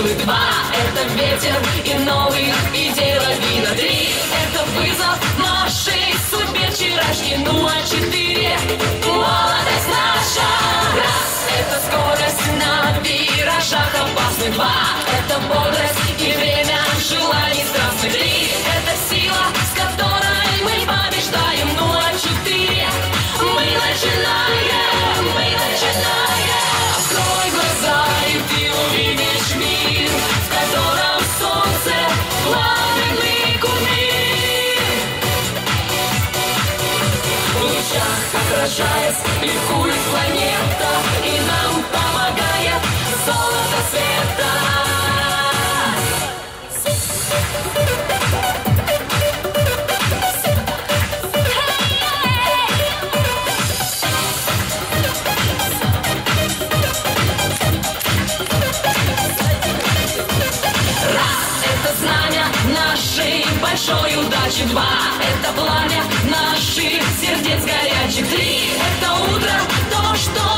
силы. Два — это ветер и новых идей лавина. Три — это вызов нашей судьбе вчерашней. Ну а четыре — молодость наша. Раз — это скорость на виражах опасных. Два — это бодрость и время желаний страстных. Три — это сила, с которой мы побеждаем. Ну а четыре — мы начинаем, мы начинаем. Открой глаза, и ты увидишь мир, в котором солнце — пламенный кумир. В лучах отражаясь, ликует планета, и нам помогает золото света. Нашей большой удачи. Два — это пламя наших сердец горячих. Три — это утро, то, что